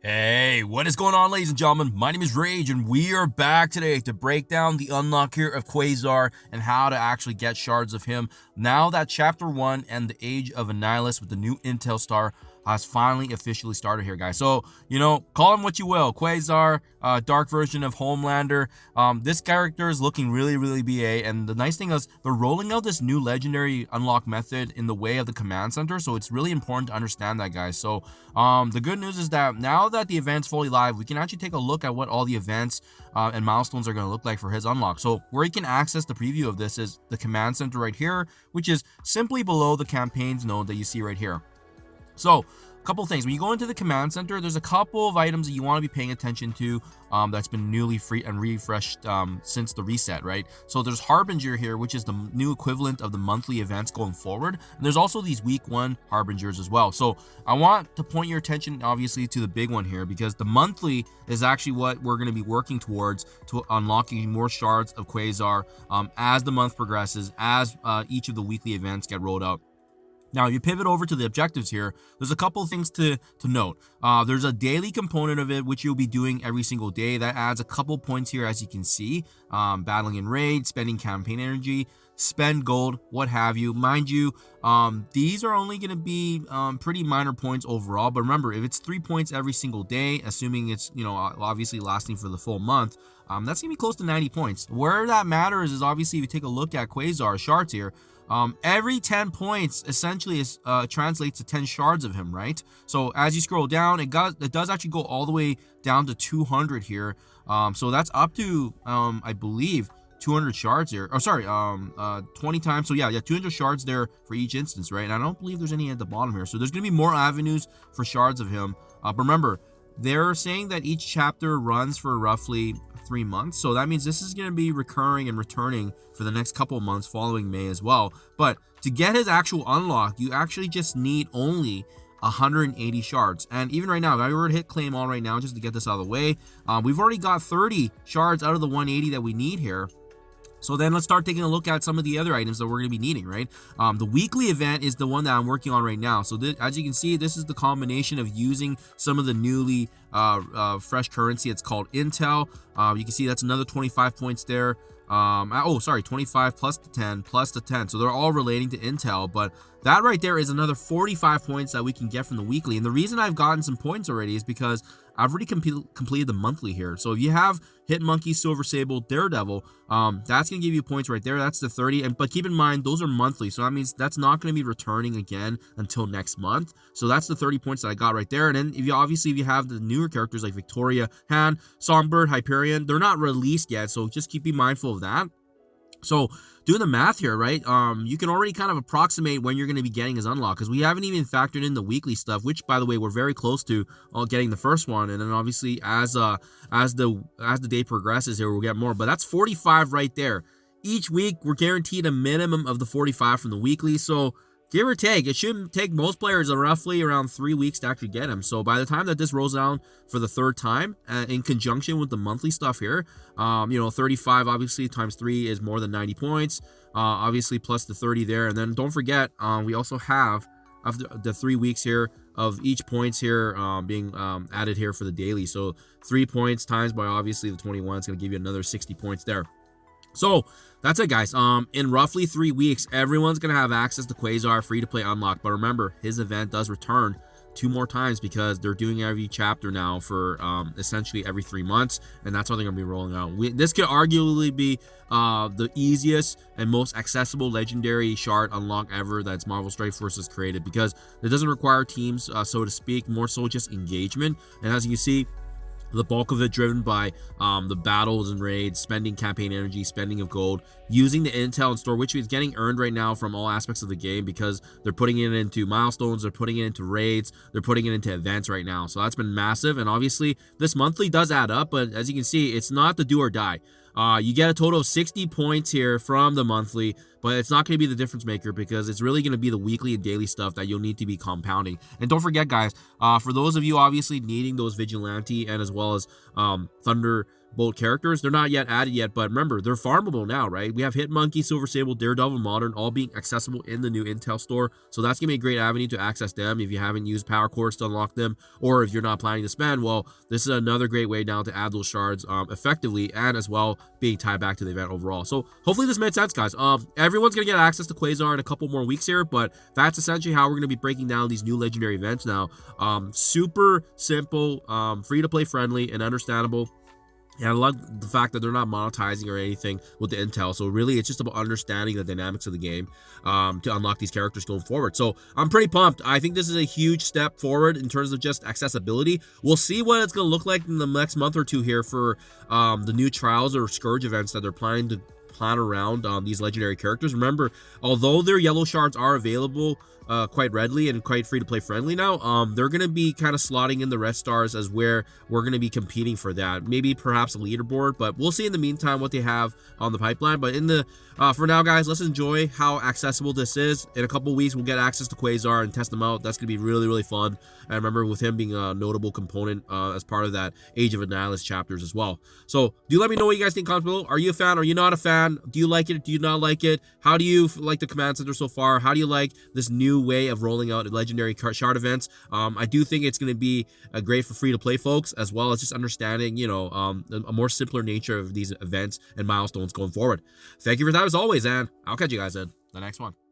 Hey, what is going on, ladies and gentlemen? My name is Rayge, and we are back today to break down the unlock here of Quasar and how to actually get shards of him. Now that Chapter 1 and the Age of Annihilus with the new Intel Star has finally officially started here, guys. So, call him what you will. Quasar, dark version of Homelander. This character is looking really BA, and the nice thing is they're rolling out this new legendary unlock method in the way of the command center, so it's really important to understand that, guys. So, the good news is that now that the event's fully live, we can actually take a look at what all the events and milestones are going to look like for his unlock. So, where you can access the preview of this is the command center right here, which is simply below the campaigns node that you see right here. So, a couple things. When you go into the command center, there's a couple of items that you want to be paying attention to that's been newly free and refreshed since the reset, right? So there's Harbinger here, which is the new equivalent of the monthly events going forward. And there's also these week 1 Harbingers as well. So I want to point your attention, obviously, to the big one here, because the monthly is actually what we're going to be working towards to unlocking more shards of Quasar as the month progresses, as each of the weekly events get rolled out. Now, if you pivot over to the objectives here, there's a couple of things to note. There's a daily component of it, which you'll be doing every single day. That adds a couple points here, as you can see. Battling in raid, spending campaign energy, spend gold, what have you. Mind you, these are only going to be pretty minor points overall. But remember, if it's 3 points every single day, assuming it's, obviously lasting for the full month, that's going to be close to 90 points. Where that matters is obviously if you take a look at Quasar shards here, every 10 points essentially translates to 10 shards of him, right? So as you scroll down, it does actually go all the way down to 200 here. So that's up to, I believe, 200 shards here. Oh, sorry, 20 times. So yeah, 200 shards there for each instance, right? And I don't believe there's any at the bottom here. So there's going to be more avenues for shards of him. But remember, they're saying that each chapter runs for roughly 3 months, so that means this is going to be recurring and returning for the next couple of months following May as well. But to get his actual unlock, you actually just need only 180 shards. And even right now, if I were to hit claim all right now just to get this out of the way, we've already got 30 shards out of the 180 that we need here. So then let's start taking a look at some of the other items that we're going to be needing, right? The weekly event is the one that I'm working on right now. So this, as you can see, this is the combination of using some of the newly fresh currency. It's called Intel. You can see that's another 25 points there. 25 plus the 10 plus the 10. So they're all relating to Intel, but that right there is another 45 points that we can get from the weekly. And the reason I've gotten some points already is because I've already completed the monthly here. So if you have Hit Monkey, Silver Sable, Daredevil, that's going to give you points right there. That's the 30. But keep in mind, those are monthly. So that means that's not going to be returning again until next month. So that's the 30 points that I got right there. And then if you have the newer characters like Victoria, Han, Songbird, Hyperion, they're not released yet. So just be mindful of that. So doing the math here, right, you can already kind of approximate when you're going to be getting his unlock, because we haven't even factored in the weekly stuff, which, by the way, we're very close to getting the first one. And then obviously as the day progresses here, we'll get more. But that's 45 right there. Each week we're guaranteed a minimum of the 45 from the weekly. So give or take, it should take most players roughly around 3 weeks to actually get him. So by the time that this rolls down for the third time, in conjunction with the monthly stuff here, 35 obviously times 3 is more than 90 points. Obviously plus the 30 there, and then don't forget, we also have after the 3 weeks here of each points here being added here for the daily. So 3 points times by obviously the 21, it's going to give you another 60 points there. So that's it, guys. In roughly 3 weeks, everyone's gonna have access to Quasar free-to-play unlock. But remember, his event does return 2 more times because they're doing every chapter now for essentially every 3 months, and that's how they're gonna be rolling out. This could arguably be the easiest and most accessible legendary shard unlock ever that's Marvel Strike Force has created, because it doesn't require teams, so to speak, more so just engagement. And as you can see, the bulk of it driven by the battles and raids, spending campaign energy, spending of gold, using the intel and store, which is getting earned right now from all aspects of the game, because they're putting it into milestones, they're putting it into raids, they're putting it into events right now. So that's been massive. And obviously this monthly does add up, but as you can see, it's not the do or die. You get a total of 60 points here from the monthly, but it's not going to be the difference maker, because it's really going to be the weekly and daily stuff that you'll need to be compounding. And don't forget, guys, for those of you obviously needing those Vigilante and as well as Thunder bolt characters. They're not yet added yet, but remember, they're farmable now, right? We have Hitmonkey, Silver Sable, Daredevil, Modern, all being accessible in the new Intel store. So that's going to be a great avenue to access them if you haven't used Power Cores to unlock them, or if you're not planning to spend, well, this is another great way now to add those shards effectively, and as well being tied back to the event overall. So hopefully this made sense, guys. Everyone's going to get access to Quasar in a couple more weeks here, but that's essentially how we're going to be breaking down these new legendary events now. Super simple, free-to-play friendly, and understandable. And I love the fact that they're not monetizing or anything with the intel. So really, it's just about understanding the dynamics of the game to unlock these characters going forward. So I'm pretty pumped. I think this is a huge step forward in terms of just accessibility. We'll see what it's going to look like in the next month or two here for the new Trials or Scourge events that they're planning to plan around these legendary characters. Remember, although their yellow shards are available quite readily and quite free to play friendly now, they're going to be kind of slotting in the red stars as where we're going to be competing for that. Maybe perhaps a leaderboard, but we'll see in the meantime what they have on the pipeline. But in the for now, guys, let's enjoy how accessible this is. In a couple weeks, we'll get access to Quasar and test them out. That's going to be really, really fun. I remember with him being a notable component as part of that Age of Annihilus chapters as well. So do let me know what you guys think in comments below. Are you a fan? Are you not a fan? Do you like it? Do you not like it? How do you like the command center so far? How do you like this new way of rolling out legendary shard events? I do think it's going to be great for free-to-play folks, as well as just understanding, you know, a more simpler nature of these events and milestones going forward. Thank you for that as always, and I'll catch you guys in the next one.